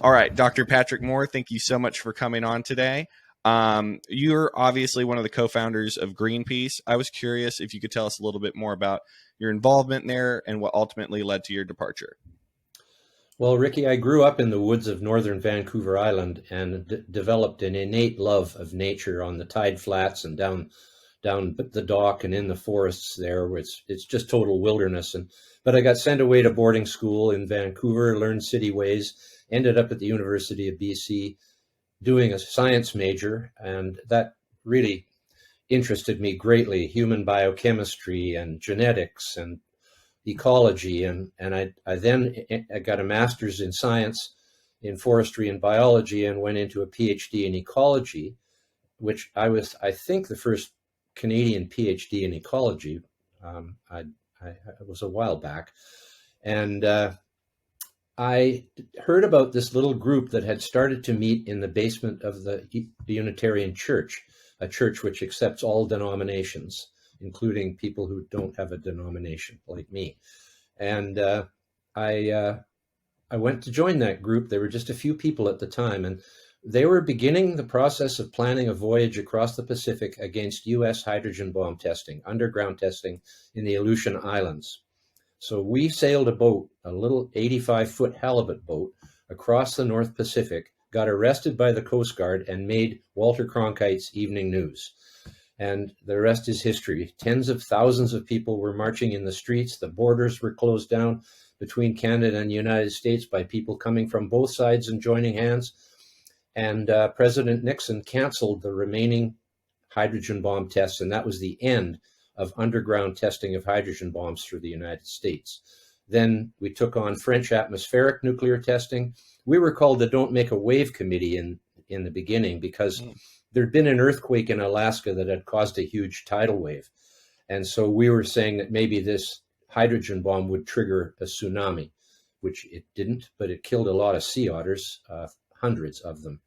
All right, Dr. Patrick Moore, thank you so much for coming on today. You're obviously one of the co-founders of Greenpeace. I was curious if you could tell us a little bit more about your involvement there and what ultimately led to your departure. Well, Ricky, I grew up in the woods of northern Vancouver Island and developed an innate love of nature on the tide flats and down the dock and in the forests there, where it's just total wilderness. But I got sent away to boarding school in Vancouver, learned city ways, ended up at the University of BC doing a science major, and that really interested me greatly: human biochemistry and genetics and ecology, and I then I got a master's in science in forestry and biology and went into a PhD in ecology, which I think the first Canadian PhD in ecology. It was a while back, and I heard about this little group that had started to meet in the basement of the Unitarian Church, a church which accepts all denominations, including people who don't have a denomination like me. And I went to join that group. There were just a few people at the time, and they were beginning the process of planning a voyage across the Pacific against U.S. hydrogen bomb testing, underground testing in the Aleutian Islands. So we sailed a boat, a little 85-foot halibut boat, across the North Pacific, got arrested by the Coast Guard, and made Walter Cronkite's Evening News. And the rest is history. Tens of thousands of people were marching in the streets. The borders were closed down between Canada and the United States by people coming from both sides and joining hands. And President Nixon canceled the remaining hydrogen bomb tests, and that was the end of underground testing of hydrogen bombs through the United States. Then we took on French atmospheric nuclear testing. We were called the Don't Make a Wave Committee in the beginning because there'd been an earthquake in Alaska that had caused a huge tidal wave. And so we were saying that maybe this hydrogen bomb would trigger a tsunami, which it didn't, but it killed a lot of sea otters, hundreds of them.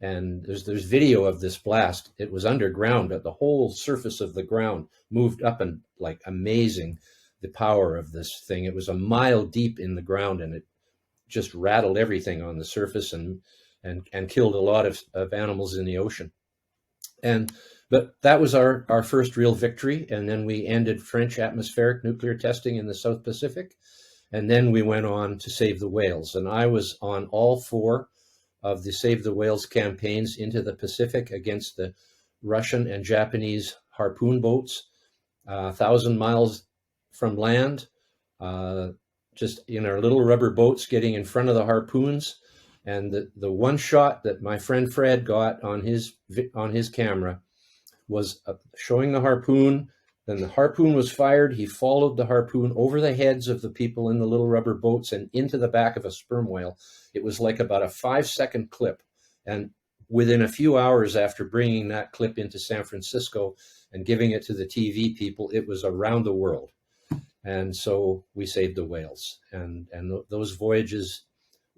And there's video of this blast. It was underground, but the whole surface of the ground moved up, and like amazing the power of this thing. It was a mile deep in the ground, and it just rattled everything on the surface and killed a lot of animals in the ocean. But that was our first real victory. And then we ended French atmospheric nuclear testing in the South Pacific. And then we went on to save the whales. And I was on all four of the Save the Whales campaigns into the Pacific against the Russian and Japanese harpoon boats, 1,000 miles from land, just in our little rubber boats getting in front of the harpoons. And the one shot that my friend Fred got on his camera was showing the harpoon. Then the harpoon was fired. He followed the harpoon over the heads of the people in the little rubber boats and into the back of a sperm whale. It was like about a 5-second clip. And within a few hours after bringing that clip into San Francisco and giving it to the TV people, it was around the world. And so we saved the whales. And those voyages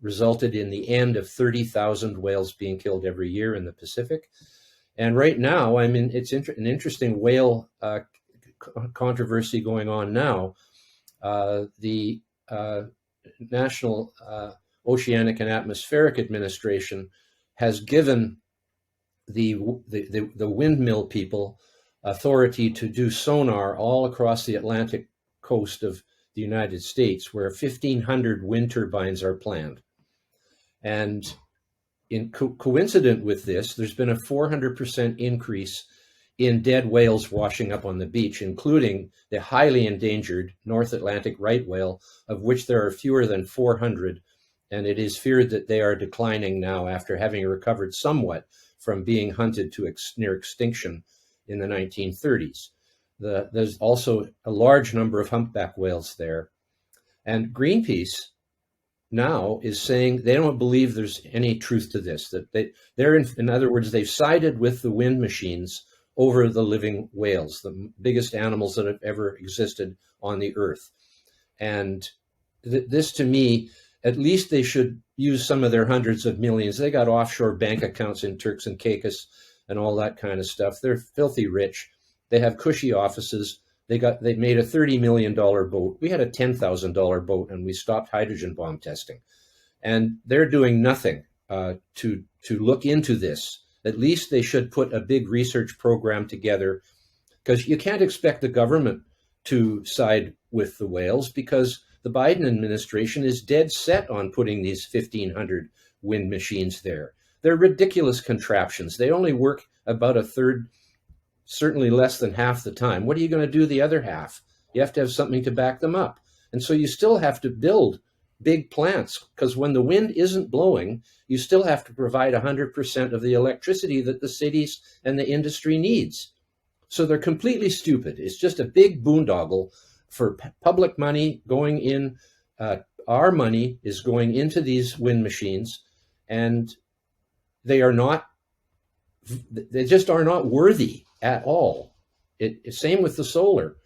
resulted in the end of 30,000 whales being killed every year in the Pacific. And right now, I mean, it's an interesting whale controversy going on now. The National Oceanic and Atmospheric Administration has given the windmill people authority to do sonar all across the Atlantic coast of the United States, where 1,500 wind turbines are planned. And coincident with this, there's been a 400% increase in dead whales washing up on the beach, including the highly endangered North Atlantic right whale, of which there are fewer than 400. And it is feared that they are declining now after having recovered somewhat from being hunted to near extinction in the 1930s. There's also a large number of humpback whales there. And Greenpeace now is saying they don't believe there's any truth to this, that they're in other words, they've sided with the wind machines over the living whales, the biggest animals that have ever existed on the earth. And this, to me, at least they should use some of their hundreds of millions. They got offshore bank accounts in Turks and Caicos and all that kind of stuff. They're filthy rich. They have cushy offices. They made a $30 million boat. We had a $10,000 boat, and we stopped hydrogen bomb testing. and they're doing nothing to look into this. At least they should put a big research program together, because you can't expect the government to side with the whales, because the Biden administration is dead set on putting these 1,500 wind machines there. They're ridiculous contraptions. They only work about a third, certainly less than half the time. What are you going to do the other half? You have to have something to back them up. And so you still have to build big plants, because when the wind isn't blowing, you still have to provide 100% of the electricity that the cities and the industry needs. So they're completely stupid. It's just a big boondoggle for public money going in. Our money is going into these wind machines, and they just are not worthy at all. Same with the solar.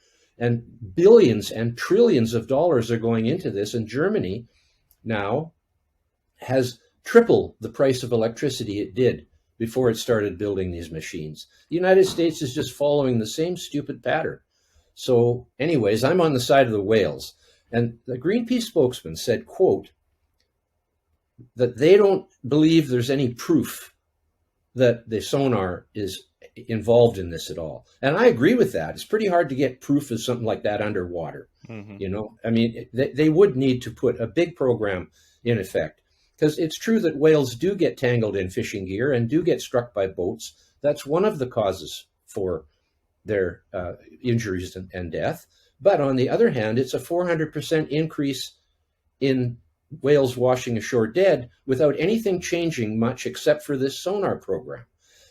And billions and trillions of dollars are going into this. And Germany now has triple the price of electricity it did before it started building these machines. The United States is just following the same stupid pattern. So anyways, I'm on the side of the whales. And the Greenpeace spokesman said, quote, that they don't believe there's any proof that the sonar is involved in this at all. And I agree with that. It's pretty hard to get proof of something like that underwater. I mean, they would need to put a big program in effect, because it's true that whales do get tangled in fishing gear and do get struck by boats. That's one of the causes for their injuries and death. But on the other hand, it's a 400% increase in whales washing ashore dead without anything changing much except for this sonar program.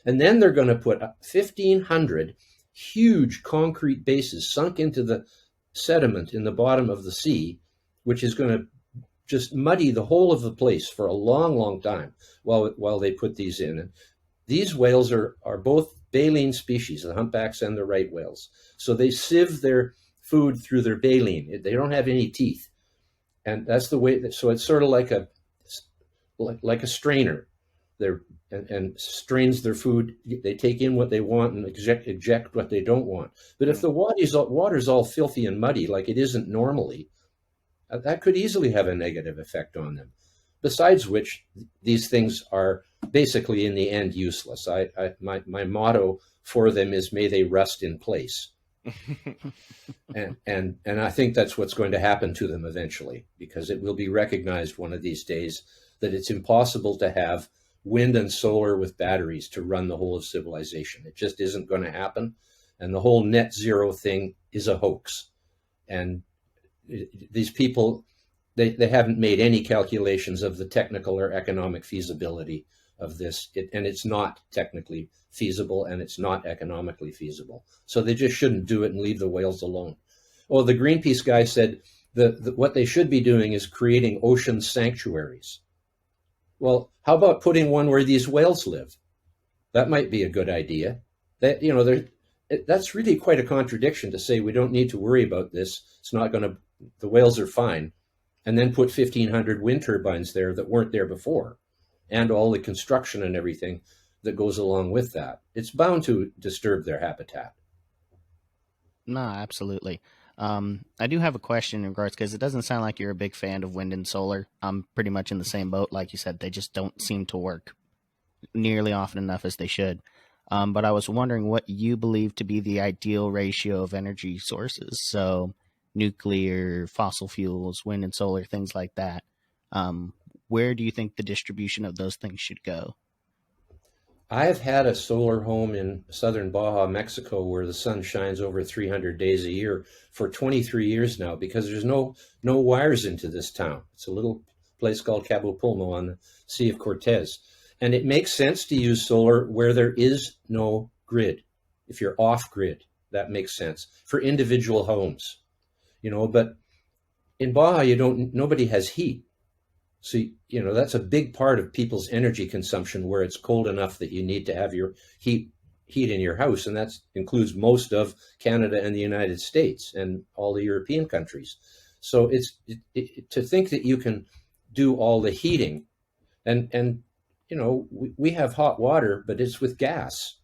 And then they're going to put 1,500 huge concrete bases sunk into the sediment in the bottom of the sea, which is going to just muddy the whole of the place for a long, long time while they put these in. And these whales are both baleen species, the humpbacks and the right whales. So they sieve their food through their baleen. They don't have any teeth. And that's the way, so it's sort of like a strainer. And strains their food. They take in what they want and eject what they don't want. But if the water's all filthy and muddy, like it isn't normally, that could easily have a negative effect on them. Besides which, these things are basically in the end useless. My motto for them is, may they rust in place. and I think that's what's going to happen to them eventually, because it will be recognized one of these days that it's impossible to have wind and solar with batteries to run the whole of civilization. It just isn't going to happen. And the whole net zero thing is a hoax. And these people, they haven't made any calculations of the technical or economic feasibility of this. And it's not technically feasible, and it's not economically feasible. So they just shouldn't do it and leave the whales alone. Oh, the Greenpeace guy said what they should be doing is creating ocean sanctuaries. Well, how about putting one where these whales live? That might be a good idea. That's really quite a contradiction to say we don't need to worry about this. It's not going to, the whales are fine, and then put 1,500 wind turbines there that weren't there before, and all the construction and everything that goes along with that. It's bound to disturb their habitat. No, absolutely. I do have a question in regards, because it doesn't sound like you're a big fan of wind and solar. I'm pretty much in the same boat. Like you said, they just don't seem to work nearly often enough as they should. But I was wondering what you believe to be the ideal ratio of energy sources. So nuclear, fossil fuels, wind and solar, things like that. Where do you think the distribution of those things should go? I have had a solar home in southern Baja, Mexico, where the sun shines over 300 days a year for 23 years now, because there's no wires into this town. It's a little place called Cabo Pulmo on the Sea of Cortez. And it makes sense to use solar where there is no grid. If you're off grid, that makes sense for individual homes, but in Baja, nobody has heat. So, that's a big part of people's energy consumption, where it's cold enough that you need to have your heat in your house. And that includes most of Canada and the United States and all the European countries. So to think that you can do all the heating and we have hot water, but it's with gas.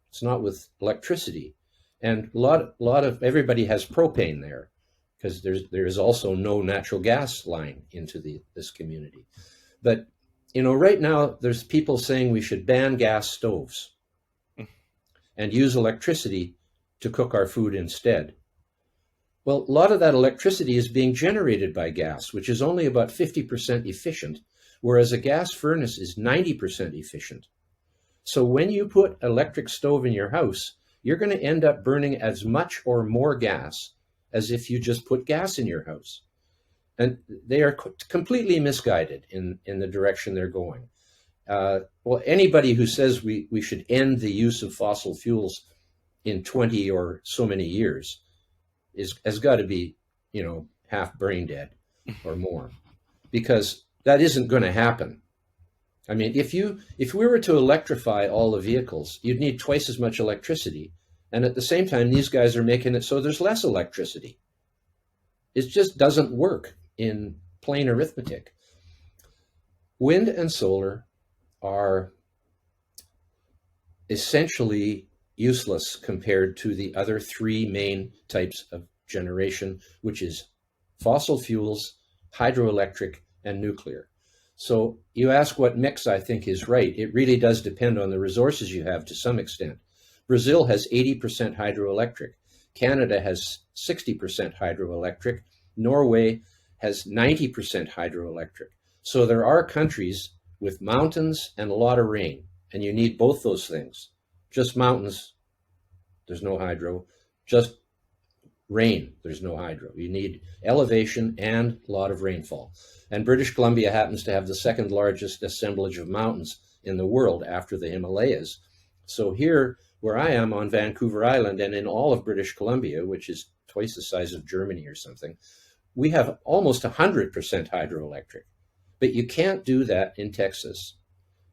It's not with electricity. And a lot of everybody has propane there, because there is also no natural gas line into this community. But, right now there's people saying we should ban gas stoves and use electricity to cook our food instead. Well, a lot of that electricity is being generated by gas, which is only about 50% efficient, whereas a gas furnace is 90% efficient. So when you put an electric stove in your house, you're going to end up burning as much or more gas as if you just put gas in your house. And they are completely misguided in the direction they're going. Well, anybody who says we should end the use of fossil fuels in 20 or so many years has got to be, half brain dead or more, because that isn't going to happen. I mean, if we were to electrify all the vehicles, you'd need twice as much electricity. And at the same time, these guys are making it so there's less electricity. It just doesn't work in plain arithmetic. Wind and solar are essentially useless compared to the other three main types of generation, which is fossil fuels, hydroelectric, and nuclear. So you ask what mix I think is right. It really does depend on the resources you have to some extent. Brazil has 80% hydroelectric. Canada has 60% hydroelectric. Norway has 90% hydroelectric. So there are countries with mountains and a lot of rain, and you need both those things. Just mountains, there's no hydro. Just rain, there's no hydro. You need elevation and a lot of rainfall. And British Columbia happens to have the second largest assemblage of mountains in the world after the Himalayas. So here, where I am on Vancouver Island and in all of British Columbia, which is twice the size of Germany or something, we have almost 100% hydroelectric. But you can't do that in Texas,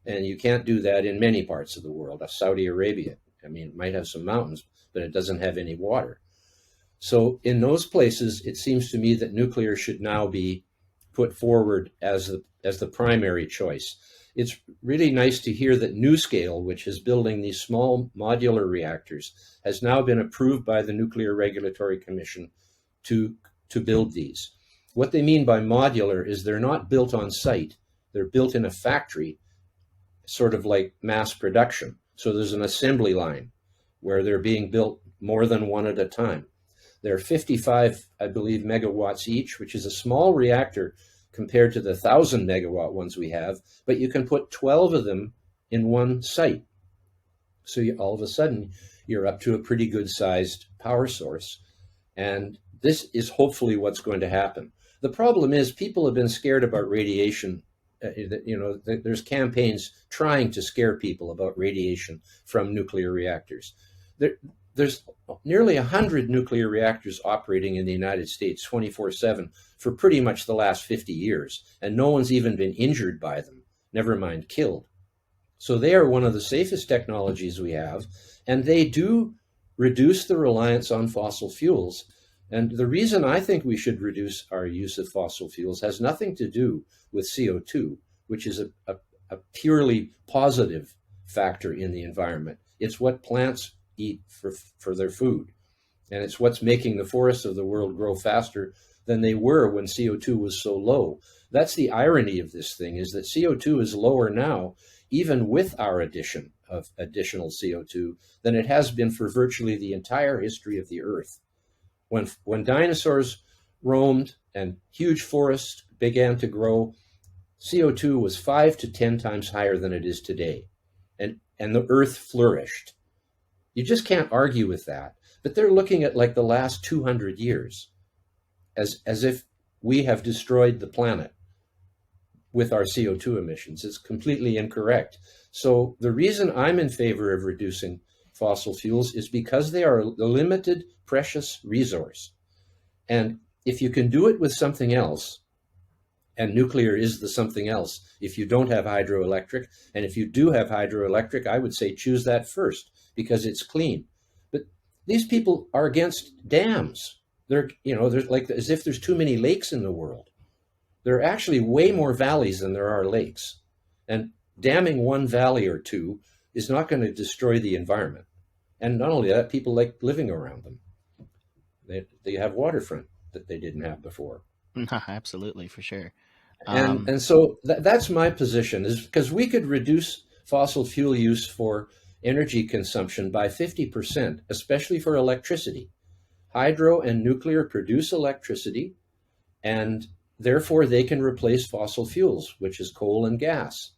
and you can't do that in many parts of the world. Saudi Arabia, I mean, it might have some mountains, but it doesn't have any water. So in those places, it seems to me that nuclear should now be put forward as the primary choice. It's really nice to hear that NuScale, which is building these small modular reactors, has now been approved by the Nuclear Regulatory Commission to build these. What they mean by modular is they're not built on site. They're built in a factory, sort of like mass production. So there's an assembly line where they're being built more than one at a time. They're 55, I believe, megawatts each, which is a small reactor compared to the 1,000 megawatt ones we have, but you can put 12 of them in one site. So all of a sudden, you're up to a pretty good sized power source. And this is hopefully what's going to happen. The problem is people have been scared about radiation. There's campaigns trying to scare people about radiation from nuclear reactors. There's nearly 100 nuclear reactors operating in the United States 24/7 for pretty much the last 50 years, and no one's even been injured by them, never mind killed. So they are one of the safest technologies we have, and they do reduce the reliance on fossil fuels. And the reason I think we should reduce our use of fossil fuels has nothing to do with CO2, which is a purely positive factor in the environment. It's what plants eat for their food. And it's what's making the forests of the world grow faster than they were when CO2 was so low. That's the irony of this thing, is that CO2 is lower now, even with our addition of additional CO2, than it has been for virtually the entire history of the Earth. When dinosaurs roamed and huge forests began to grow, CO2 was 5 to 10 times higher than it is today. And the Earth flourished. You just can't argue with that. But they're looking at like the last 200 years as if we have destroyed the planet with our CO2 emissions. It's completely incorrect. So the reason I'm in favor of reducing fossil fuels is because they are a limited, precious resource. And if you can do it with something else, and nuclear is the something else, if you don't have hydroelectric, and if you do have hydroelectric, I would say choose that first because it's clean. But these people are against dams. They're like as if there's too many lakes in the world. There are actually way more valleys than there are lakes. And damming one valley or two is not going to destroy the environment. And not only that, people like living around them. They have waterfront that they didn't have before. No, absolutely, for sure. And so that's my position, is because we could reduce fossil fuel use for energy consumption by 50%, especially for electricity. Hydro and nuclear produce electricity, and therefore they can replace fossil fuels, which is coal and gas.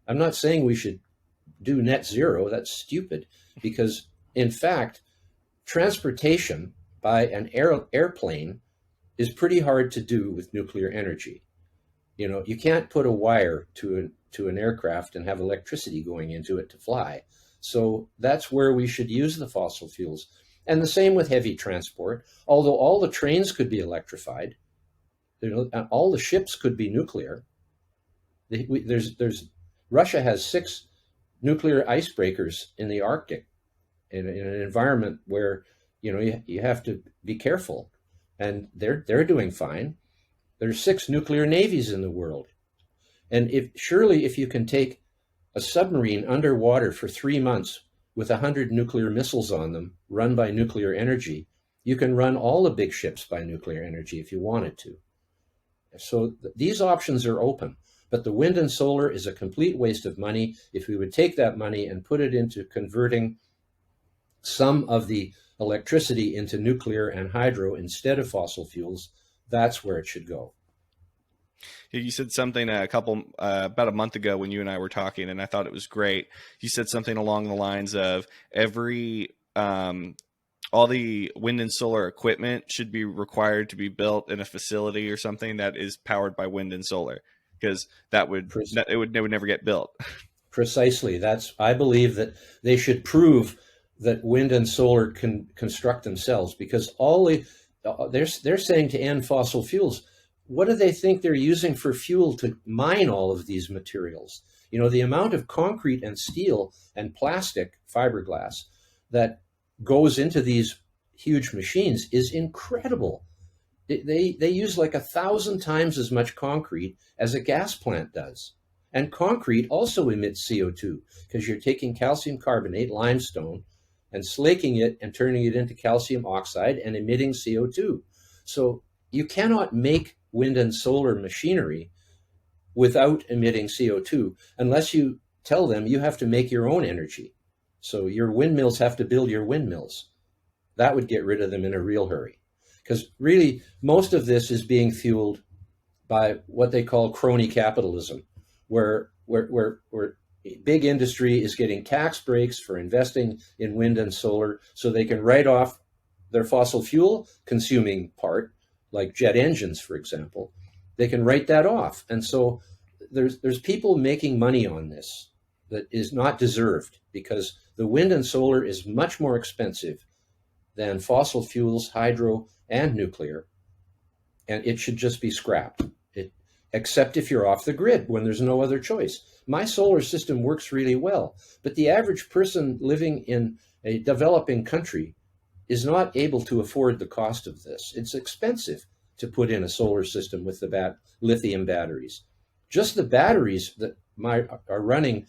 I'm not saying we should do net zero. That's stupid, because in fact, transportation by an airplane is pretty hard to do with nuclear energy. You know, you can't put a wire to an aircraft and have electricity going into it to fly. So that's where we should use the fossil fuels. And the same with heavy transport. Although all the trains could be electrified, you know, all the ships could be nuclear. There's Russia has 6 nuclear icebreakers in the Arctic, in an environment where, you know, you have to be careful, and they're doing fine. There's 6 nuclear navies in the world, and if you can take a submarine underwater for 3 months with 100 nuclear missiles on them, run by nuclear energy, you can run all the big ships by nuclear energy if you wanted to. So these options are open, but the wind and solar is a complete waste of money. If we would take that money and put it into converting some of the electricity into nuclear and hydro instead of fossil fuels, that's where it should go. You said something about a month ago when you and I were talking, and I thought it was great. You said something along the lines of all the wind and solar equipment should be required to be built in a facility or something that is powered by wind and solar, because it would never get built. Precisely. I believe that they should prove that wind and solar can construct themselves, because they're saying to end fossil fuels. What do they think they're using for fuel to mine all of these materials? You know, the amount of concrete and steel and plastic, fiberglass, that goes into these huge machines is incredible. They use like 1,000 times as much concrete as a gas plant does. And concrete also emits CO2, because you're taking calcium carbonate, limestone, and slaking it and turning it into calcium oxide and emitting CO2. So you cannot make wind and solar machinery without emitting CO2, unless you tell them you have to make your own energy. So your windmills have to build your windmills. That would get rid of them in a real hurry. Because really, most of this is being fueled by what they call crony capitalism, where big industry is getting tax breaks for investing in wind and solar, so they can write off their fossil fuel consuming part, like jet engines, for example. They can write that off. And so there's people making money on this that is not deserved, because the wind and solar is much more expensive than fossil fuels, hydro, and nuclear. And it should just be scrapped, except if you're off the grid when there's no other choice. My solar system works really well, but the average person living in a developing country is not able to afford the cost of this. It's expensive to put in a solar system with the lithium batteries. Just the batteries that are running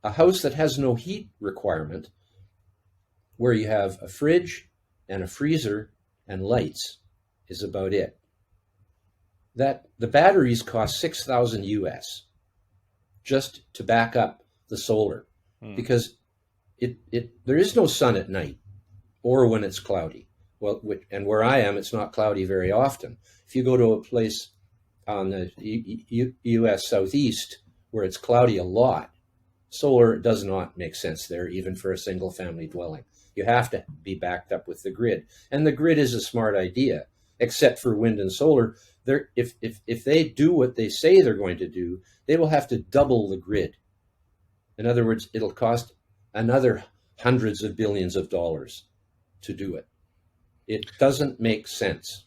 a house that has no heat requirement, where you have a fridge and a freezer and lights, is about it. That the batteries cost $6,000 US just to back up the solar, because there is no sun at night or when it's cloudy. Well, and where I am, it's not cloudy very often. If you go to a place on the US Southeast where it's cloudy a lot, solar does not make sense there, even for a single family dwelling. You have to be backed up with the grid. And the grid is a smart idea, except for wind and solar. If they do what they say they're going to do, they will have to double the grid. In other words, it'll cost another hundreds of billions of dollars to do it. It doesn't make sense.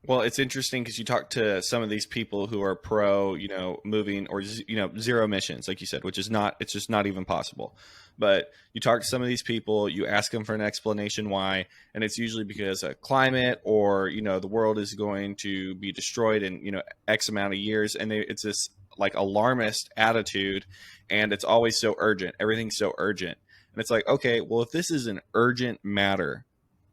Well, it's interesting because you talk to some of these people who are pro, moving or, zero emissions, like you said, it's just not even possible. But you talk to some of these people, you ask them for an explanation why, and it's usually because of climate or, the world is going to be destroyed in, X amount of years. And it's this like alarmist attitude, and it's always so urgent. Everything's so urgent. And it's like, okay, well, if this is an urgent matter,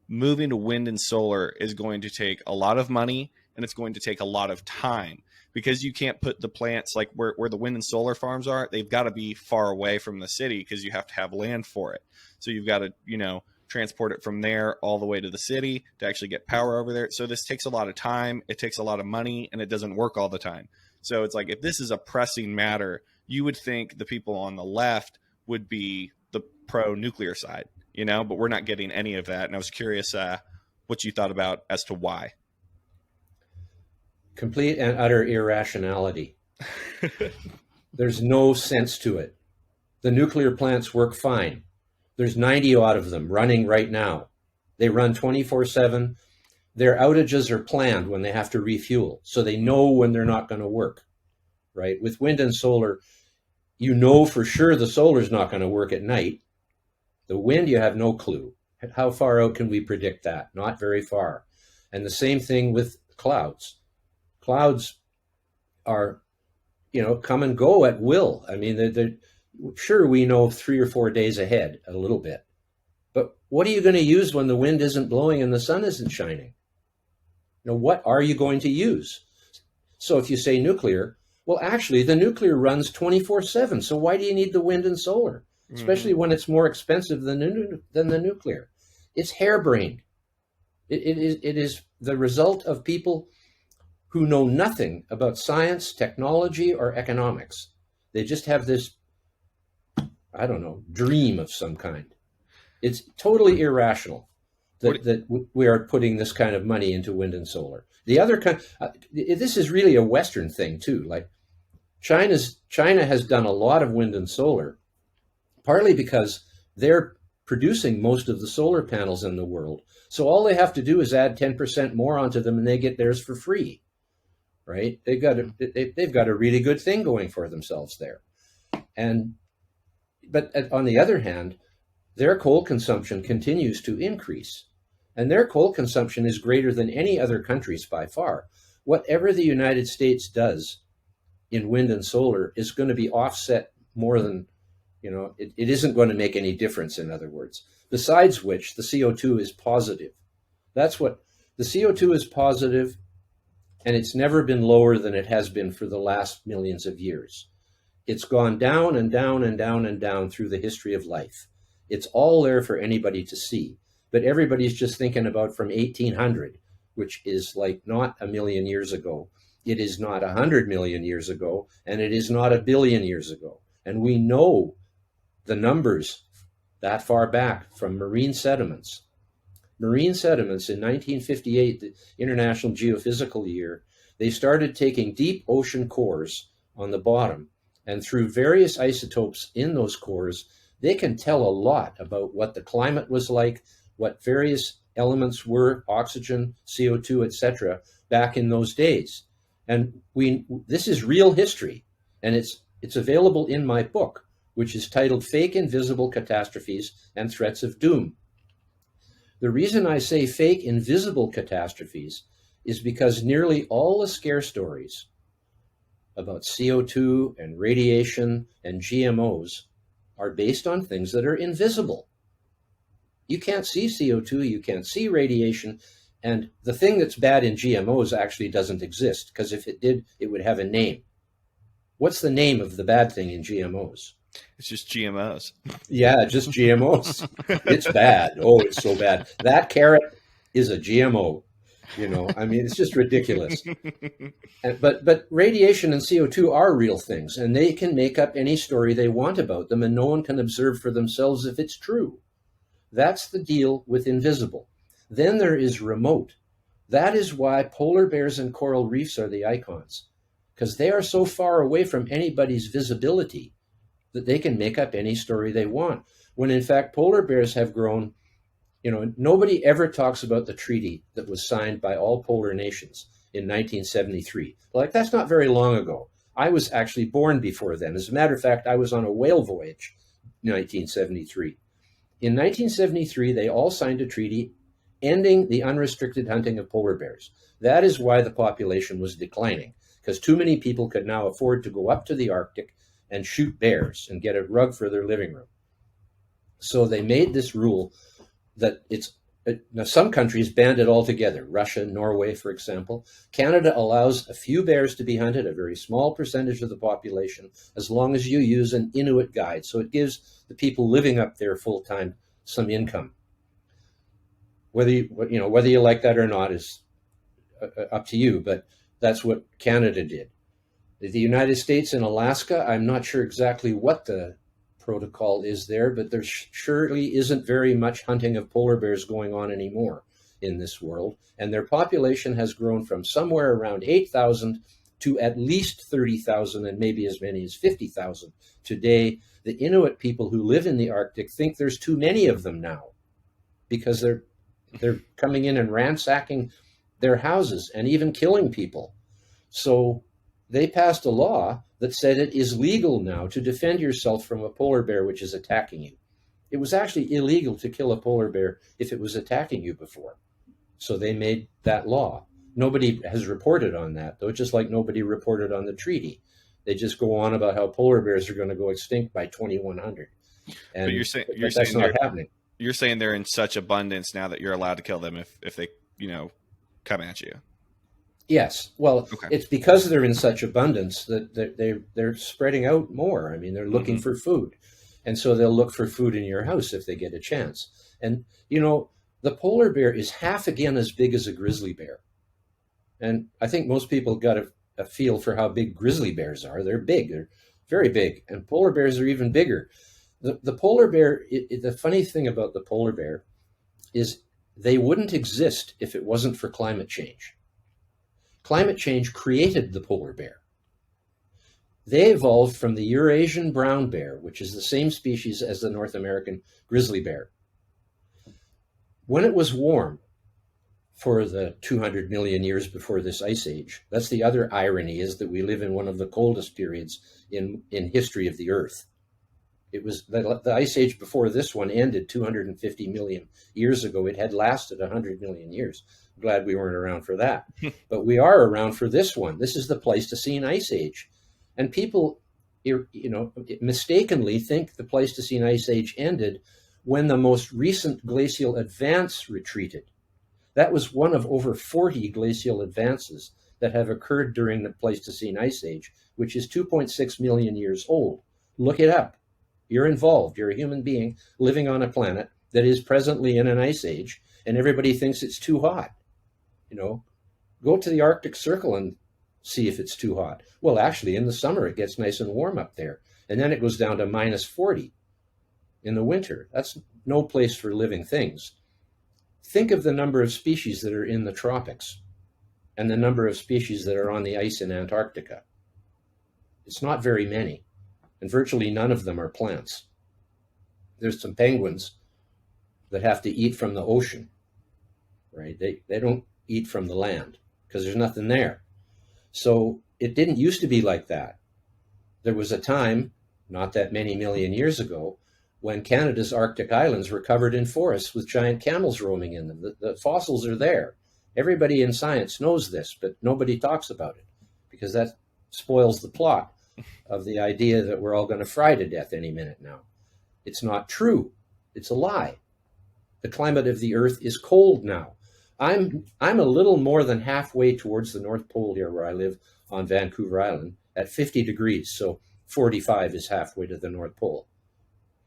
moving to wind and solar is going to take a lot of money and it's going to take a lot of time because you can't put the plants like where the wind and solar farms are. They've got to be far away from the city because you have to have land for it. So you've got to, transport it from there all the way to the city to actually get power over there. So this takes a lot of time, it takes a lot of money, and it doesn't work all the time. So it's like, if this is a pressing matter, you would think the people on the left would be the pro nuclear side, but we're not getting any of that. And I was curious what you thought about as to why. Complete and utter irrationality. There's no sense to it. The nuclear plants work fine. There's 90 odd of them running right now. They run 24/7. Their outages are planned when they have to refuel, so they know when they're not going to work, right? With wind and solar, for sure the solar's not going to work at night. The wind, you have no clue. How far out can we predict that? Not very far. And the same thing with clouds. Clouds are, come and go at will. I mean, sure, we know 3 or 4 days ahead a little bit. But what are you going to use when the wind isn't blowing and the sun isn't shining? What are you going to use? So if you say nuclear, well, actually, the nuclear runs 24/7. So why do you need the wind and solar? Especially when it's more expensive than the nuclear. It's harebrained. It is the result of people who know nothing about science, technology, or economics. They just have this, dream of some kind. It's totally irrational that we are putting this kind of money into wind and solar. The other this is really a Western thing too. Like China has done a lot of wind and solar, partly because they're producing most of the solar panels in the world. So all they have to do is add 10% more onto them and they get theirs for free, right? They've got a really good thing going for themselves there. But on the other hand, their coal consumption continues to increase. And their coal consumption is greater than any other country's by far. Whatever the United States does in wind and solar is going to be offset more than, it isn't going to make any difference, in other words. Besides which, the CO2 is positive. The CO2 is positive, and it's never been lower than it has been for the last millions of years. It's gone down and down and down and down through the history of life. It's all there for anybody to see. But everybody's just thinking about from 1800, which is like not a million years ago. It is not 100 million years ago, and it is not 1 billion years ago. And we know the numbers that far back from marine sediments. Marine sediments in 1958, the International Geophysical Year, they started taking deep ocean cores on the bottom, and through various isotopes in those cores, they can tell a lot about what the climate was like, what various elements were, oxygen, CO2, etc., back in those days. And this is real history, and it's available in my book, which is titled Fake Invisible Catastrophes and Threats of Doom. The reason I say fake invisible catastrophes is because nearly all the scare stories about CO2 and radiation and GMOs are based on things that are invisible. You can't see CO2, you can't see radiation, and the thing that's bad in GMOs actually doesn't exist, because if it did, it would have a name. What's the name of the bad thing in GMOs? It's just GMOs. Yeah, just GMOs. It's bad. Oh, it's so bad. That carrot is a GMO. It's just ridiculous. But radiation and CO2 are real things, and they can make up any story they want about them, and no one can observe for themselves if it's true. That's the deal with invisible. Then there is remote. That is why polar bears and coral reefs are the icons, because they are so far away from anybody's visibility that they can make up any story they want. When in fact, polar bears have grown, nobody ever talks about the treaty that was signed by all polar nations in 1973. Like, that's not very long ago. I was actually born before then. As a matter of fact, I was on a whale voyage in 1973. In 1973, they all signed a treaty ending the unrestricted hunting of polar bears. That is why the population was declining, because too many people could now afford to go up to the Arctic and shoot bears and get a rug for their living room. So they made this rule that it's Now, some countries banned it altogether. Russia, Norway, for example. Canada allows a few bears to be hunted, a very small percentage of the population, as long as you use an Inuit guide. So it gives the people living up there full time some income. Whether you like that or not is up to you. But that's what Canada did. The United States and Alaska, I'm not sure exactly what the protocol is there, but there surely isn't very much hunting of polar bears going on anymore in this world. And their population has grown from somewhere around 8,000 to at least 30,000 and maybe as many as 50,000. Today, the Inuit people who live in the Arctic think there's too many of them now because they're coming in and ransacking their houses and even killing people. So they passed a law that said it is legal now to defend yourself from a polar bear which is attacking you. It was actually illegal to kill a polar bear if it was attacking you before. So they made that law. Nobody has reported on that, though, just like nobody reported on the treaty. They just go on about how polar bears are going to go extinct by 2100. And but you're saying that's not happening. You're saying they're in such abundance now that you're allowed to kill them if they, come at you. Yes. Well, Okay. It's because they're in such abundance that they're spreading out more. I mean, they're looking for food. And so they'll look for food in your house if they get a chance. And, the polar bear is half again as big as a grizzly bear. And I think most people got a feel for how big grizzly bears are. They're big. They're very big. And polar bears are even bigger. The polar bear, the funny thing about the polar bear is they wouldn't exist if it wasn't for climate change. Climate change created the polar bear. They evolved from the Eurasian brown bear, which is the same species as the North American grizzly bear. When it was warm for the 200 million years before this ice age, that's the other irony, is that we live in one of the coldest periods in history of the Earth. It was the ice age before this one ended 250 million years ago. It had lasted 100 million years. I'm glad we weren't around for that. But we are around for this one. This is the Pleistocene ice age. And people, mistakenly think the Pleistocene ice age ended when the most recent glacial advance retreated. That was one of over 40 glacial advances that have occurred during the Pleistocene ice age, which is 2.6 million years old. Look it up. You're involved. You're a human being living on a planet that is presently in an ice age, and everybody thinks it's too hot. Go to the Arctic Circle and see if it's too hot. Well, actually, in the summer, it gets nice and warm up there, and then it goes down to minus 40 in the winter. That's no place for living things. Think of the number of species that are in the tropics and the number of species that are on the ice in Antarctica. It's not very many. And virtually none of them are plants. There's some penguins that have to eat from the ocean, right? They don't eat from the land because there's nothing there. So it didn't used to be like that. There was a time, not that many million years ago, when Canada's Arctic islands were covered in forests with giant camels roaming in them. The fossils are there. Everybody in science knows this, but nobody talks about it because that spoils the plot of the idea that we're all going to fry to death any minute now. It's not true. It's a lie. The climate of the Earth is cold now. I'm a little more than halfway towards the North Pole here where I live on Vancouver Island at 50 degrees. So 45 is halfway to the North Pole.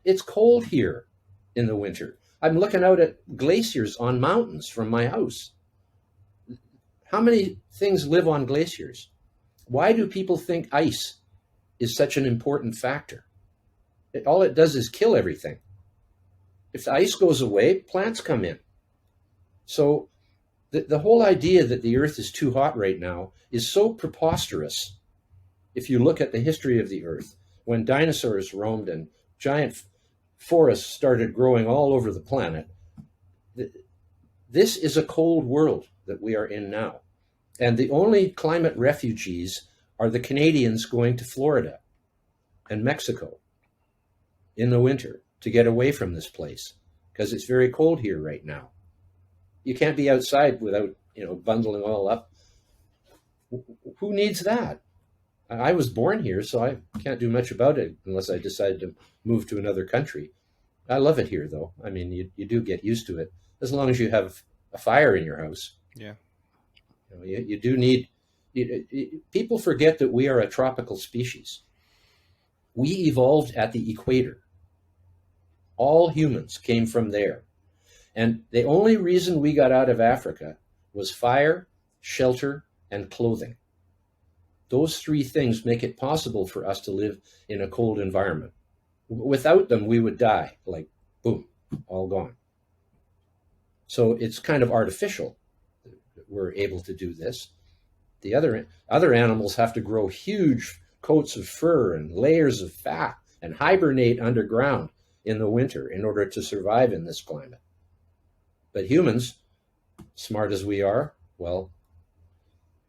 It's cold here in the winter. I'm looking out at glaciers on mountains from my house. How many things live on glaciers? Why do people think ice is such an important factor? All it does is kill everything. If the ice goes away, plants come in. So the whole idea that the Earth is too hot right now is so preposterous. If you look at the history of the Earth, when dinosaurs roamed and giant forests started growing all over the planet, this is a cold world that we are in now. And the only climate refugees are the Canadians going to Florida and Mexico in the winter to get away from this place because it's very cold here right now. You can't be outside without, bundling all up. Who needs that? I was born here, so I can't do much about it unless I decide to move to another country. I love it here, though. I mean, you do get used to it. as long as you have a fire in your house. Yeah. You do need. People forget that we are a tropical species. We evolved at the equator. All humans came from there. And the only reason we got out of Africa was fire, shelter, and clothing. Those three things make it possible for us to live in a cold environment. Without them, we would die, like boom, all gone. So it's kind of artificial that we're able to do this. The other animals have to grow huge coats of fur and layers of fat and hibernate underground in the winter in order to survive in this climate. But humans, smart as we are, well,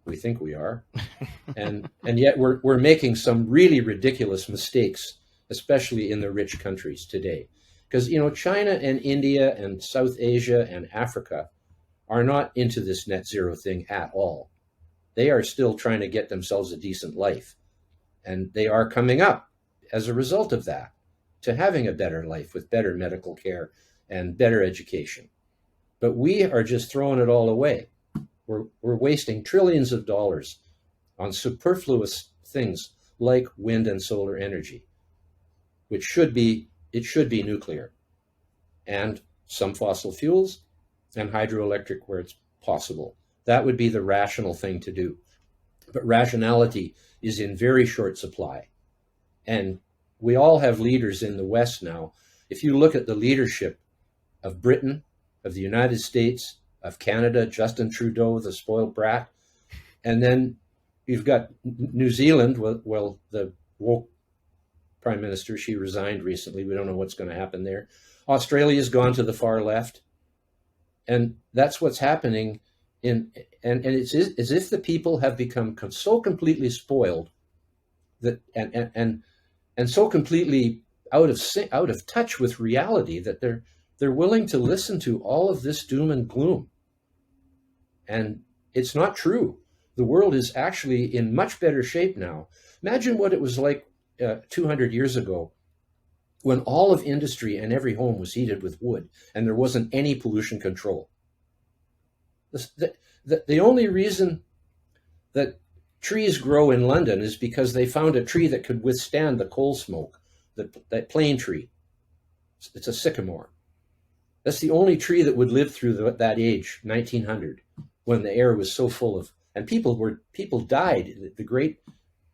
we think we are, and yet we're making some really ridiculous mistakes, especially in the rich countries today. Because, China and India and South Asia and Africa are not into this net zero thing at all. They are still trying to get themselves a decent life. And they are coming up as a result of that to having a better life with better medical care and better education. But we are just throwing it all away. We're wasting trillions of dollars on superfluous things like wind and solar energy, which should be nuclear, and some fossil fuels and hydroelectric where it's possible. That would be the rational thing to do. But rationality is in very short supply. And we all have leaders in the West now. If you look at the leadership of Britain, of the United States, of Canada, Justin Trudeau, the spoiled brat, and then you've got New Zealand, well, the woke prime minister, she resigned recently. We don't know what's going to happen there. Australia's gone to the far left. And that's what's happening and it's as if the people have become so completely spoiled that and so completely out of touch with reality that they're willing to listen to all of this doom and gloom. And it's not true. The world is actually in much better shape now. Imagine what it was like 200 years ago when all of industry and every home was heated with wood and there wasn't any pollution control. The only reason that trees grow in London is because they found a tree that could withstand the coal smoke, that plane tree. It's a sycamore. That's the only tree that would live through that age, 1900, when the air was so full of, and people died.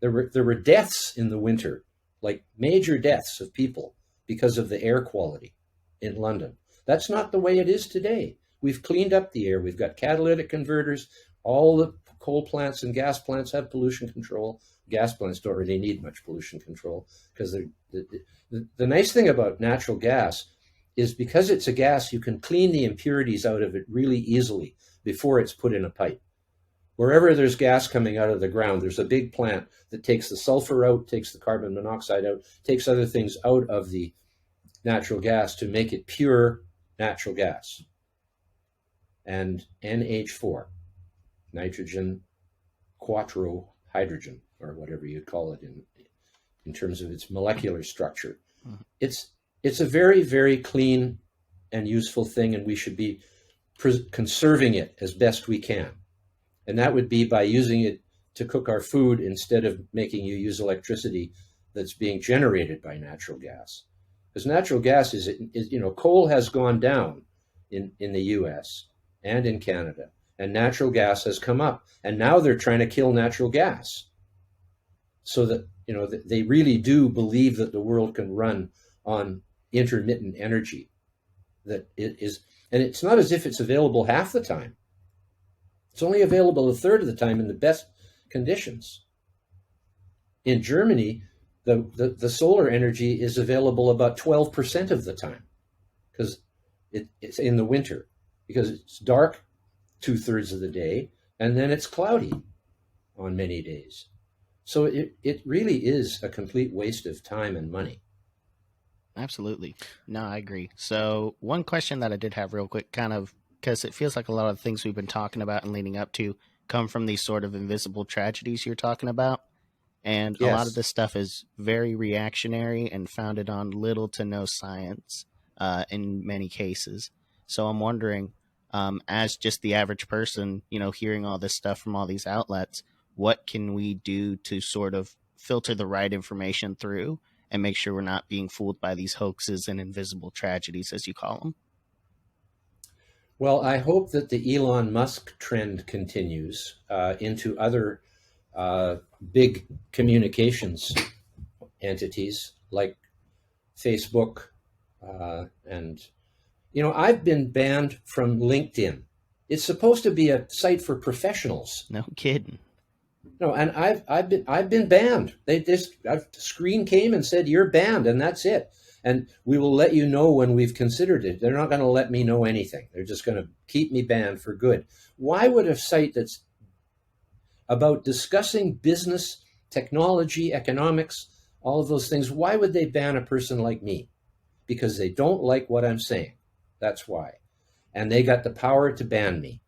There were deaths in the winter, like major deaths of people because of the air quality in London. That's not the way it is today. We've cleaned up the air. We've got catalytic converters. All the coal plants and gas plants have pollution control. Gas plants don't really need much pollution control because the nice thing about natural gas is because it's a gas, you can clean the impurities out of it really easily before it's put in a pipe. Wherever there's gas coming out of the ground, there's a big plant that takes the sulfur out, takes the carbon monoxide out, takes other things out of the natural gas to make it pure natural gas. And NH4, nitrogen quattro hydrogen, or whatever you'd call it in terms of its molecular structure. Mm-hmm. It's a very, very clean and useful thing, and we should be conserving it as best we can. And that would be by using it to cook our food instead of making you use electricity that's being generated by natural gas. Because natural gas is coal has gone down in the US and in Canada, and natural gas has come up. And now they're trying to kill natural gas so that, they really do believe that the world can run on intermittent energy. That it is, and it's not as if it's available half the time. It's only available a third of the time in the best conditions. In Germany, the solar energy is available about 12% of the time because it's in the winter, because it's dark 2/3 of the day and then it's cloudy on many days. So it really is a complete waste of time and money. Absolutely. No, I agree. So one question that I did have real quick, kind of, because it feels like a lot of things we've been talking about and leading up to come from these sort of invisible tragedies you're talking about. And Yes. A lot of this stuff is very reactionary and founded on little to no science in many cases. So I'm wondering, as just the average person, hearing all this stuff from all these outlets, what can we do to sort of filter the right information through and make sure we're not being fooled by these hoaxes and invisible tragedies, as you call them? Well, I hope that the Elon Musk trend continues into other big communications entities like Facebook. And, I've been banned from LinkedIn. It's supposed to be a site for professionals. No kidding. No, and I've been banned. The screen came and said you're banned, and that's it. And we will let you know when we've considered it. They're not going to let me know anything. They're just going to keep me banned for good. Why would a site that's about discussing business, technology, economics, all of those things, why would they ban a person like me? Because they don't like what I'm saying. That's why. And they got the power to ban me.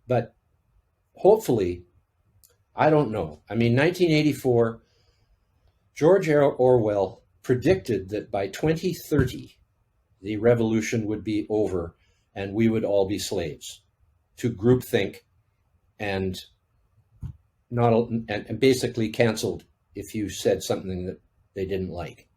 But hopefully, I don't know. I mean, 1984, George Orwell predicted that by 2030, the revolution would be over and we would all be slaves to groupthink and and basically canceled if you said something that they didn't like.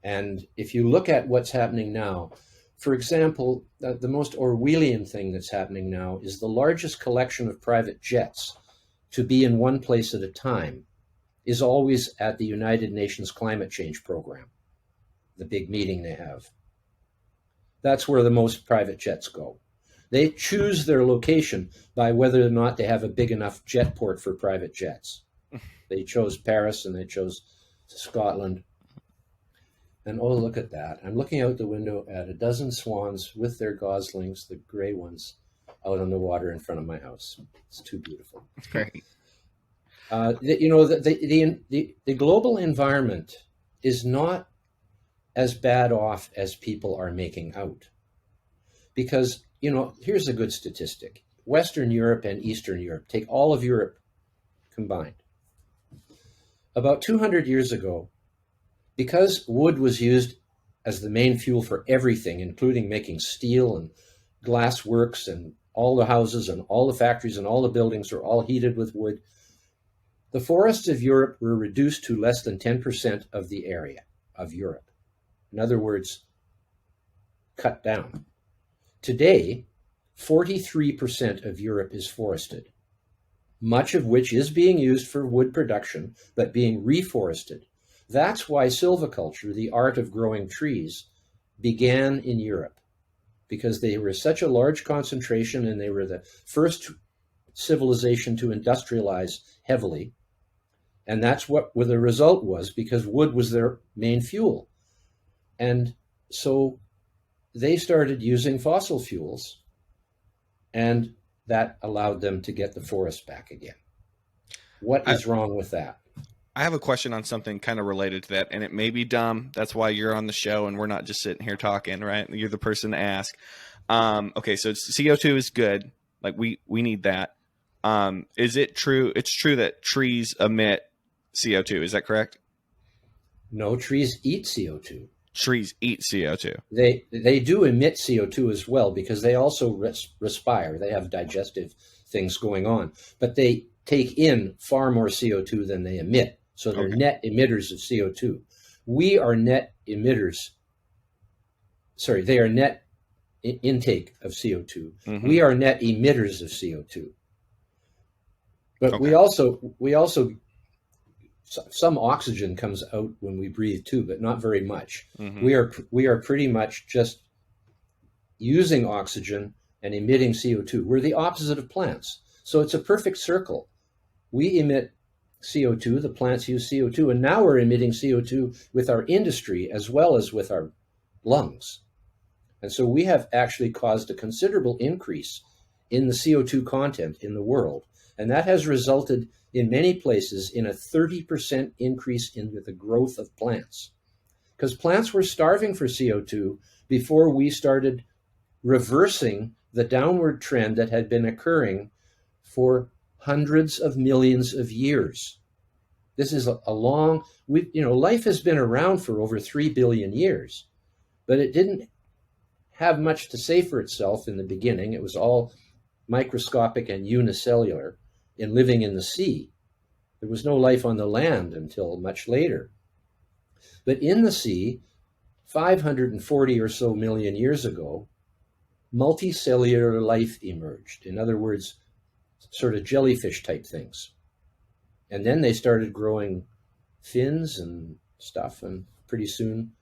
And if you look at what's happening now, for example, the most Orwellian thing that's happening now is the largest collection of private jets to be in one place at a time is always at the United Nations Climate Change Program, the big meeting they have. That's where the most private jets go. They choose their location by whether or not they have a big enough jet port for private jets. They chose Paris and they chose Scotland. And oh, look at that. I'm looking out the window at a dozen swans with their goslings, the gray ones, out on the water in front of my house. It's too beautiful. It's great. The global environment is not as bad off as people are making out. Because, here's a good statistic. Western Europe and Eastern Europe, take all of Europe combined. About 200 years ago, because wood was used as the main fuel for everything, including making steel and glass works, and all the houses and all the factories and all the buildings are all heated with wood, the forests of Europe were reduced to less than 10% of the area of Europe. In other words, cut down. Today, 43% of Europe is forested, much of which is being used for wood production, but being reforested. That's why silviculture, the art of growing trees, began in Europe, because they were such a large concentration and they were the first civilization to industrialize heavily. And that's what the result was, because wood was their main fuel. And so they started using fossil fuels, and that allowed them to get the forest back again. What is wrong with that? I have a question on something kind of related to that, and it may be dumb. That's why you're on the show and we're not just sitting here talking, right? You're the person to ask. Okay, so CO2 is good. Like we need that. Is it true? It's true that trees emit CO2. Is that correct? No, trees eat CO2. Trees eat CO2. They do emit CO2 as well, because they also respire. They have digestive things going on, but they take in far more CO2 than they emit. So they're net emitters of CO2. We are net emitters. Sorry, they are net intake of CO2. Mm-hmm. We are net emitters of CO2. But we also some oxygen comes out when we breathe too, but not very much. Mm-hmm. We are pretty much just using oxygen and emitting CO2. We're the opposite of plants. So it's a perfect circle. We emit CO2, the plants use CO2, and now we're emitting CO2 with our industry as well as with our lungs. And so we have actually caused a considerable increase in the CO2 content in the world. And that has resulted in many places in a 30% increase in the growth of plants. Because plants were starving for CO2 before we started reversing the downward trend that had been occurring for hundreds of millions of years. This is a long, life has been around for over 3 billion years, but it didn't have much to say for itself in the beginning. It was all microscopic and unicellular in living in the sea. There was no life on the land until much later. But in the sea, 540 or so million years ago, multicellular life emerged. In other words, sort of jellyfish type things. And then they started growing fins and stuff, and pretty soon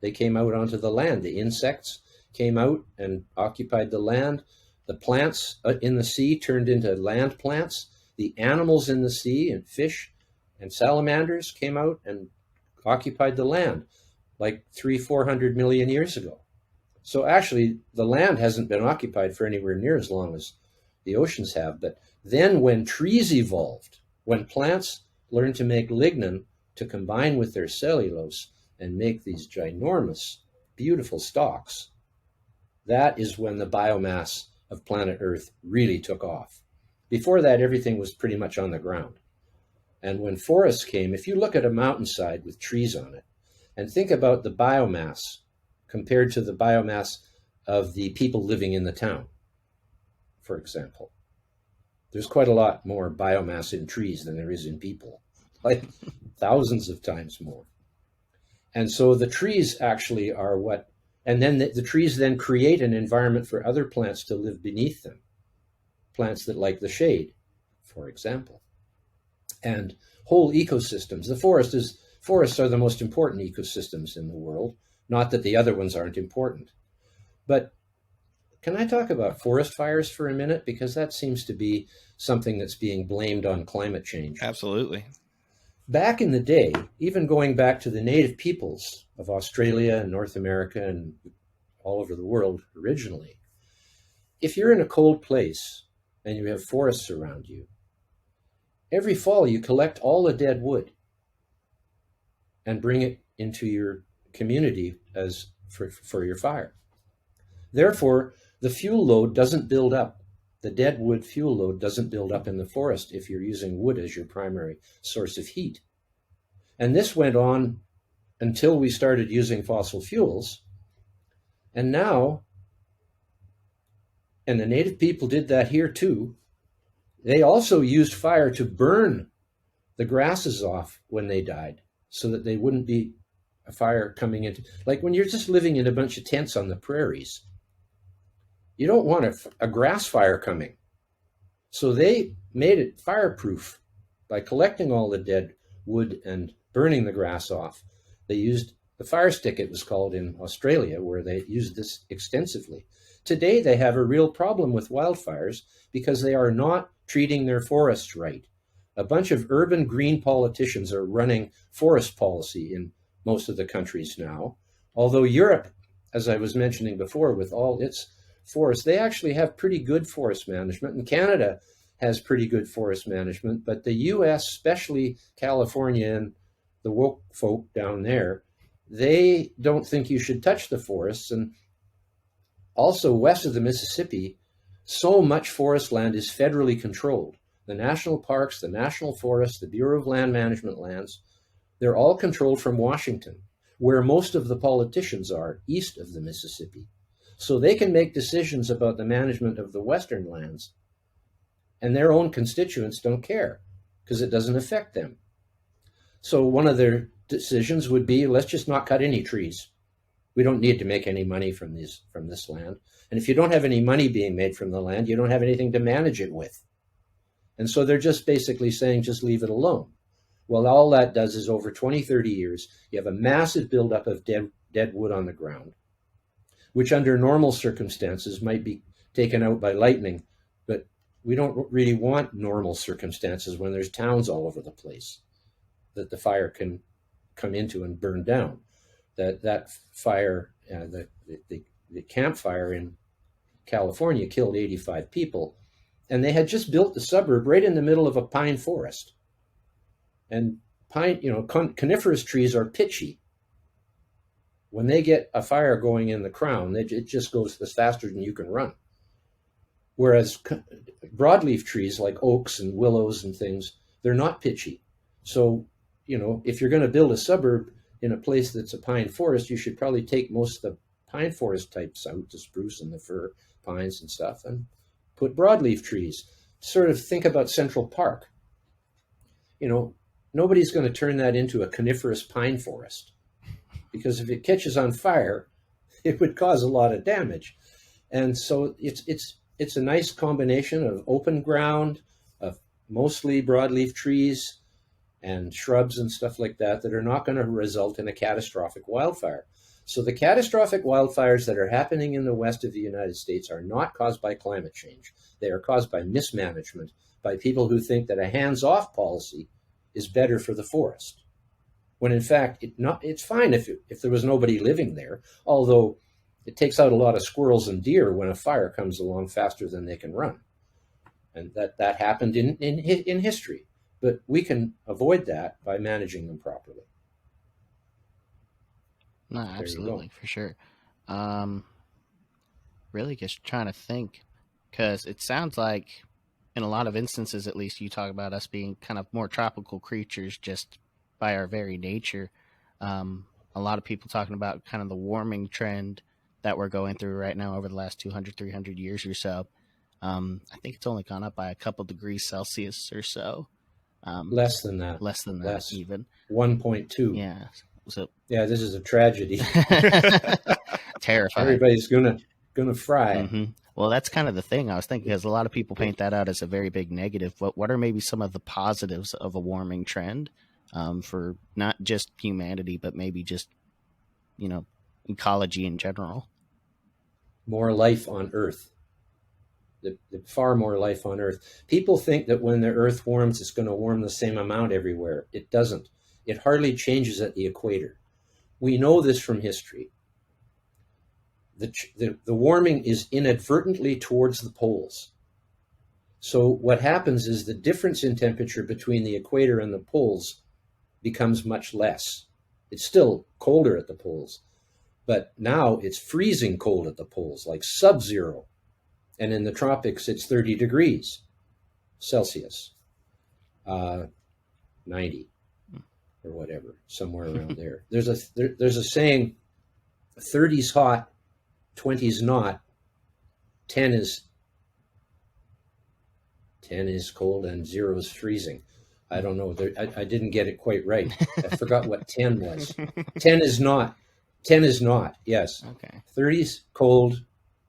they came out onto the land. The insects came out and occupied the land. The plants in the sea turned into land plants. The animals in the sea and fish and salamanders came out and occupied the land like 300-400 million years ago. So actually, the land hasn't been occupied for anywhere near as long as the oceans have. But then when trees evolved, when plants learned to make lignin to combine with their cellulose and make these ginormous, beautiful stalks, that is when the biomass of planet Earth really took off. Before that, everything was pretty much on the ground. And when forests came, if you look at a mountainside with trees on it and think about the biomass compared to the biomass of the people living in the town, for example, there's quite a lot more biomass in trees than there is in people, like thousands of times more. And so the trees actually are what, and then the trees then create an environment for other plants to live beneath them. Plants that like the shade, for example. And whole ecosystems. Forests are the most important ecosystems in the world. Not that the other ones aren't important. But can I talk about forest fires for a minute? Because that seems to be something that's being blamed on climate change. Absolutely. Back in the day, even going back to the native peoples of Australia and North America and all over the world originally, if you're in a cold place and you have forests around you, every fall you collect all the dead wood and bring it into your community as for your fire. Therefore, the fuel load doesn't build up. The dead wood fuel load doesn't build up in the forest if you're using wood as your primary source of heat. And this went on until we started using fossil fuels. And now, and the native people did that here too, they also used fire to burn the grasses off when they died so that they wouldn't be a fire coming into, like when you're just living in a bunch of tents on the prairies, you don't want a grass fire coming. So they made it fireproof by collecting all the dead wood and burning the grass off. They used the fire stick, it was called in Australia, where they used this extensively. Today, they have a real problem with wildfires because they are not treating their forests right. A bunch of urban green politicians are running forest policy in most of the countries now. Although Europe, as I was mentioning before, with all its forests, they actually have pretty good forest management, and Canada has pretty good forest management, but the US, especially California and the woke folk down there, they don't think you should touch the forests. And also west of the Mississippi, so much forest land is federally controlled. The national parks, the national forests, the Bureau of Land Management lands, they're all controlled from Washington, where most of the politicians are east of the Mississippi. So they can make decisions about the management of the western lands, and their own constituents don't care because it doesn't affect them. So one of their decisions would be, let's just not cut any trees. We don't need to make any money from this land. And if you don't have any money being made from the land, you don't have anything to manage it with. And so they're just basically saying, just leave it alone. Well, all that does is over 20, 30 years, you have a massive buildup of dead wood on the ground, which under normal circumstances might be taken out by lightning. But we don't really want normal circumstances when there's towns all over the place that the fire can come into and burn down. That fire, the campfire in California killed 85 people, and they had just built the suburb right in the middle of a pine forest. And pine, coniferous trees are pitchy. When they get a fire going in the crown, it just goes as faster than you can run. Whereas broadleaf trees like oaks and willows and things, they're not pitchy. So, if you're going to build a suburb in a place that's a pine forest, you should probably take most of the pine forest types out, the spruce and the fir, pines and stuff, and put broadleaf trees. Sort of think about Central Park. Nobody's going to turn that into a coniferous pine forest, because if it catches on fire, it would cause a lot of damage. And so it's a nice combination of open ground, of mostly broadleaf trees and shrubs and stuff like that are not going to result in a catastrophic wildfire. So the catastrophic wildfires that are happening in the west of the United States are not caused by climate change. They are caused by mismanagement, by people who think that a hands-off policy is better for the forest, when in fact it's fine if there was nobody living there, although it takes out a lot of squirrels and deer when a fire comes along faster than they can run. And that happened in history. But we can avoid that by managing them properly. No, absolutely, for sure. Really just trying to think, because it sounds like in a lot of instances, at least, you talk about us being kind of more tropical creatures just by our very nature. A lot of people talking about kind of the warming trend that we're going through right now over the last 200, 300 years or so. I think it's only gone up by a couple degrees Celsius or so. Less than that. Less than that, even. 1.2. Yeah. So yeah, this is a tragedy. Terrifying. Everybody's gonna fry. Mm-hmm. Well, that's kind of the thing I was thinking, because a lot of people paint that out as a very big negative. What are maybe some of the positives of a warming trend for not just humanity, but maybe just, ecology in general? More life on Earth. The far more life on Earth. People think that when the Earth warms, it's going to warm the same amount everywhere. It doesn't. It hardly changes at the equator. We know this from history. The warming is inadvertently towards the poles. So what happens is the difference in temperature between the equator and the poles becomes much less. It's still colder at the poles, but now it's freezing cold at the poles, like sub-zero. And in the tropics, it's 30 degrees Celsius, 90 or whatever, somewhere around there. There's a saying, 30's hot, 20's not, 10 is cold, and 0 is freezing. I don't know. I didn't get it quite right. I forgot what 10 was. 10 is not. 10 is not, yes. Okay. 30's cold,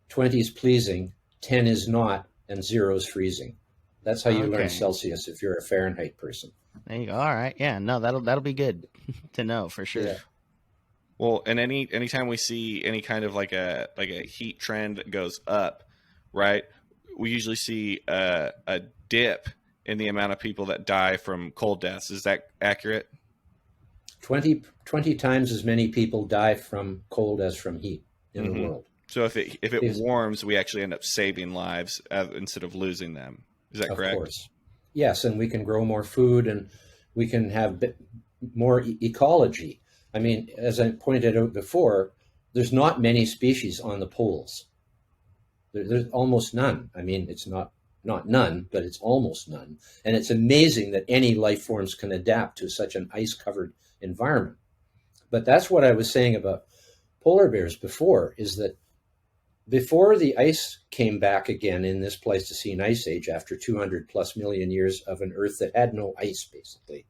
20's pleasing, 10 is not, and 0 is freezing. That's how you learn Celsius if you're a Fahrenheit person. There you go. All right. Yeah, no, that'll be good to know for sure. Yeah. Well, and anytime we see any kind of like a heat trend that goes up, right? We usually see a dip in the amount of people that die from cold deaths. Is that accurate? 20 times as many people die from cold as from heat in the world. So if it warms, we actually end up saving lives instead of losing them. Is that correct? Of course. Yes, and we can grow more food, and we can have more ecology. I mean, as I pointed out before, there's not many species on the poles. There's almost none. I mean, it's not none, but it's almost none. And it's amazing that any life forms can adapt to such an ice-covered environment. But that's what I was saying about polar bears before, is that before the ice came back again in this Pleistocene ice age, after 200 plus million years of an Earth that had no ice, basically,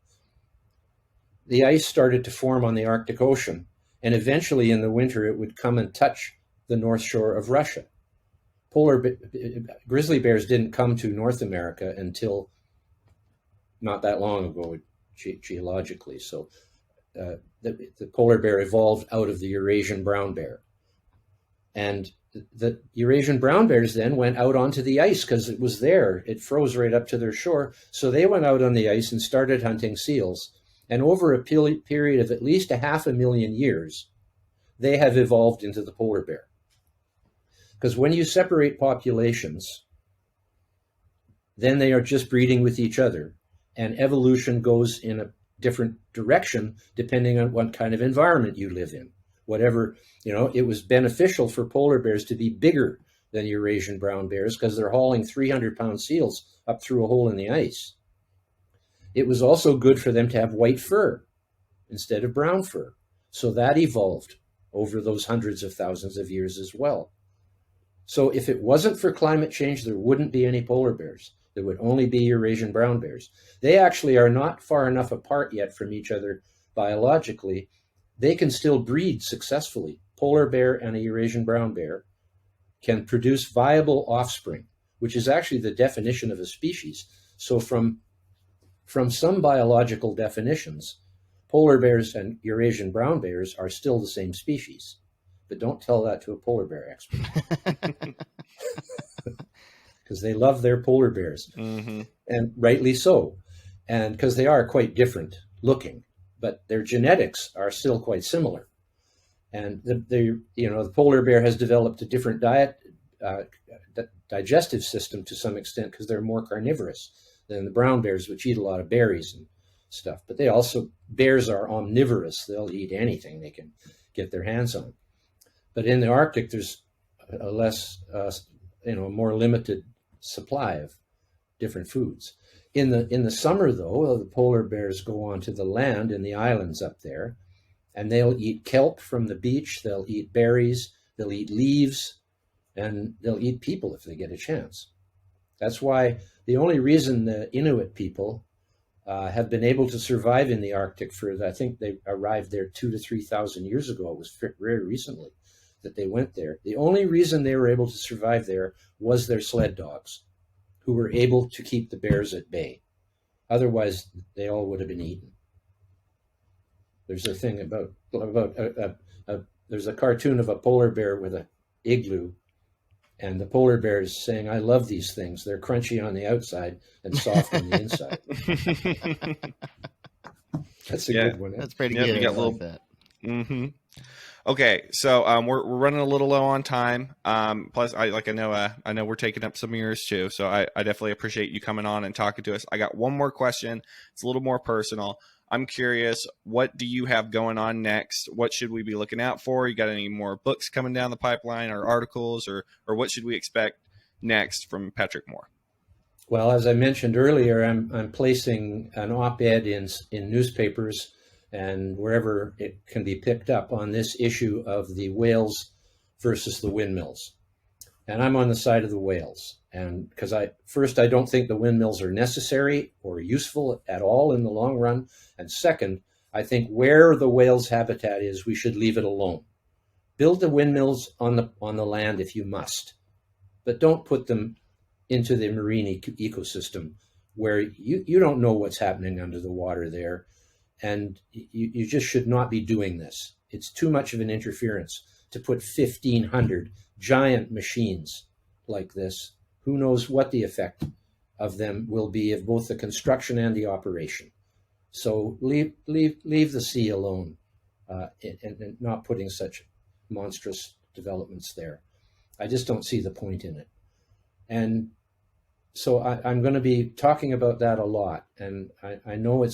the ice started to form on the Arctic Ocean, and eventually in the winter it would come and touch the north shore of Russia. Grizzly bears didn't come to North America until not that long ago, geologically. So the polar bear evolved out of the Eurasian brown bear. And the Eurasian brown bears then went out onto the ice because it was there. It froze right up to their shore. So they went out on the ice and started hunting seals. And over a period of at least 500,000 years, they have evolved into the polar bear. Because when you separate populations, then they are just breeding with each other. And evolution goes in a different direction depending on what kind of environment you live in. Whatever, it was beneficial for polar bears to be bigger than Eurasian brown bears because they're hauling 300-pound seals up through a hole in the ice. It was also good for them to have white fur instead of brown fur. So that evolved over those hundreds of thousands of years as well. So if it wasn't for climate change, there wouldn't be any polar bears. There would only be Eurasian brown bears. They actually are not far enough apart yet from each other biologically. They can still breed successfully. Polar bear and a Eurasian brown bear can produce viable offspring, which is actually the definition of a species. So from some biological definitions, polar bears and Eurasian brown bears are still the same species. But don't tell that to a polar bear expert. Because they love their polar bears, Mm-hmm. and rightly so, and because they are quite different looking, but their genetics are still quite similar. And the polar bear has developed a different digestive system to some extent because they're more carnivorous than the brown bears, which eat a lot of berries and stuff. But bears are omnivorous; they'll eat anything they can get their hands on. But in the Arctic, there's a more limited supply of different foods. In the summer, though, the polar bears go onto the land in the islands up there, and they'll eat kelp from the beach, they'll eat berries, they'll eat leaves, and they'll eat people if they get a chance. That's why the only reason the Inuit people have been able to survive in the Arctic I think they arrived there 2,000 to 3,000 years ago. It was very recently that they went there. The only reason they were able to survive there was their sled dogs, who were able to keep the bears at bay. Otherwise, they all would have been eaten. There's a thing about there's a cartoon of a polar bear with an igloo, and the polar bear is saying, "I love these things. They're crunchy on the outside and soft on the inside." That's a good one. That's pretty Yep, good. you got I like that. Mm-hmm. Okay, so we're running a little low on time. Plus, I know we're taking up some of yours too. So I definitely appreciate you coming on and talking to us. I got one more question. It's a little more personal. I'm curious, what do you have going on next? What should we be looking out for? You got any more books coming down the pipeline, or articles, or what should we expect next from Patrick Moore? Well, as I mentioned earlier, I'm placing an op-ed in newspapers and wherever it can be picked up on this issue of the whales versus the windmills. And I'm on the side of the whales. And because I don't think the windmills are necessary or useful at all in the long run. And second, I think where the whales' habitat is, we should leave it alone. Build the windmills on the land if you must, but don't put them into the marine ecosystem where you don't know what's happening under the water there. And you just should not be doing this. It's too much of an interference to put 1,500 giant machines like this. Who knows what the effect of them will be of both the construction and the operation. So leave the sea alone and not putting such monstrous developments there. I just don't see the point in it. And so I'm going to be talking about that a lot. And I know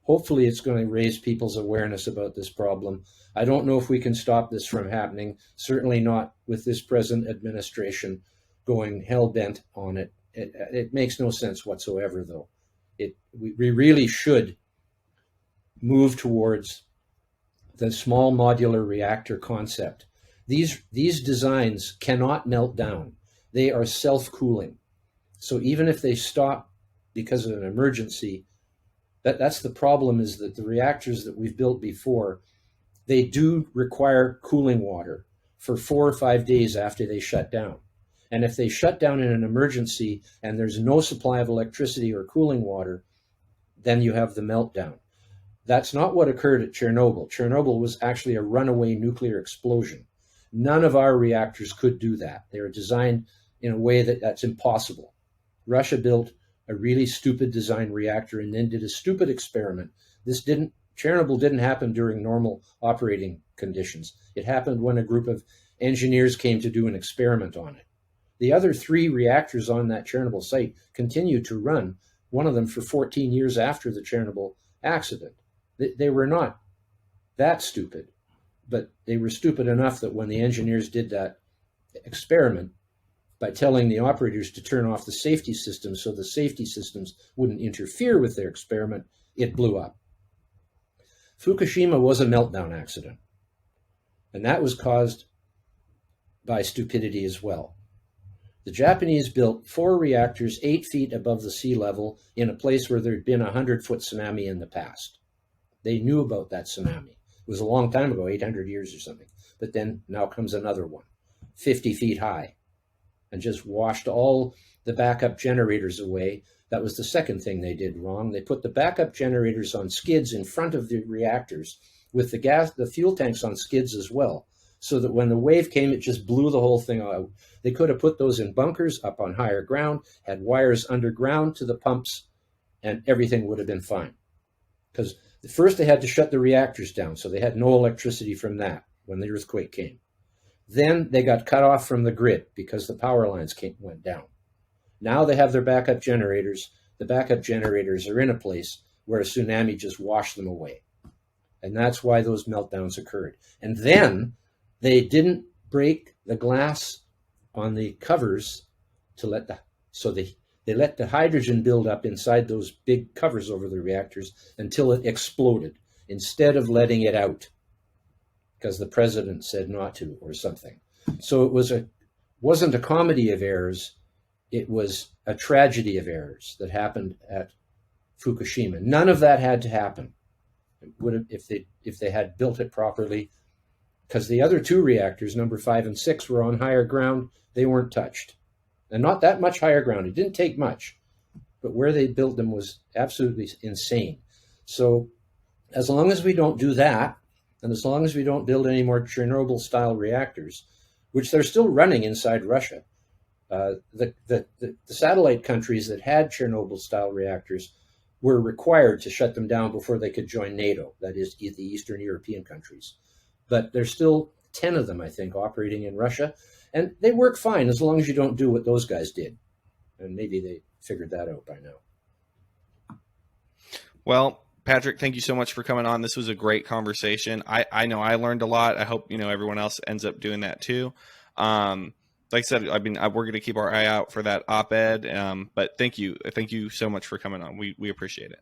hopefully it's going to raise people's awareness about this problem. I don't know if we can stop this from happening, certainly not with this present administration going hell-bent on it. It makes no sense whatsoever, though. We really should move towards the small modular reactor concept. These designs cannot melt down. They are self-cooling. So even if they stop because of an emergency, that's the problem, is that the reactors that we've built before, they do require cooling water for 4 or 5 days after they shut down. And if they shut down in an emergency and there's no supply of electricity or cooling water, then you have the meltdown. That's not what occurred at Chernobyl. Chernobyl was actually a runaway nuclear explosion. None of our reactors could do that. They were designed in a way that's impossible. Russia built a really stupid design reactor and then did a stupid experiment. Chernobyl didn't happen during normal operating conditions. It happened when a group of engineers came to do an experiment on it. The other 3 reactors on that Chernobyl site continued to run, one of them for 14 years after the Chernobyl accident. They were not that stupid, but they were stupid enough that when the engineers did that experiment, by telling the operators to turn off the safety systems so the safety systems wouldn't interfere with their experiment, it blew up. Fukushima was a meltdown accident. And that was caused by stupidity as well. The Japanese built 4 reactors 8 feet above the sea level in a place where there'd been a 100-foot tsunami in the past. They knew about that tsunami. It was a long time ago, 800 years or something. But then now comes another one, 50 feet high, and just washed all the backup generators away. That was the second thing they did wrong. They put the backup generators on skids in front of the reactors with the fuel tanks on skids as well, so that when the wave came, it just blew the whole thing out. They could have put those in bunkers up on higher ground, had wires underground to the pumps, and everything would have been fine. Because first they had to shut the reactors down, so they had no electricity from that when the earthquake came. Then they got cut off from the grid because the power lines went down. Now they have their backup generators. The backup generators are in a place where a tsunami just washed them away. And that's why those meltdowns occurred. And then they didn't break the glass on the covers to let they let the hydrogen build up inside those big covers over the reactors until it exploded, instead of letting it out because the president said not to or something. So it wasn't a comedy of errors. It was a tragedy of errors that happened at Fukushima. None of that had to happen. It would have, if they had built it properly, because the other 2 reactors, number 5 and 6, were on higher ground. They weren't touched. And not that much higher ground. It didn't take much. But where they built them was absolutely insane. So as long as we don't do that, and as long as we don't build any more Chernobyl-style reactors, which they're still running inside Russia, the satellite countries that had Chernobyl-style reactors were required to shut them down before they could join NATO, that is, the Eastern European countries. But there's still 10 of them, I think, operating in Russia, and they work fine as long as you don't do what those guys did. And maybe they figured that out by now. Well, Patrick, thank you so much for coming on. This was a great conversation. I know I learned a lot. I hope everyone else ends up doing that too. Like I said, we're going to keep our eye out for that op-ed. But thank you so much for coming on. We appreciate it.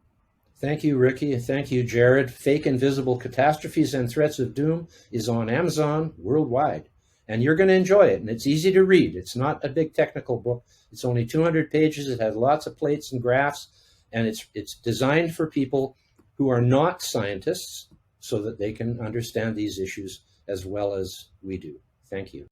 Thank you, Ricky. Thank you, Jared. Fake Invisible Catastrophes and Threats of Doom is on Amazon worldwide. And you're going to enjoy it. And it's easy to read. It's not a big technical book. It's only 200 pages. It has lots of plates and graphs. And it's designed for people who are not scientists so that they can understand these issues as well as we do. Thank you.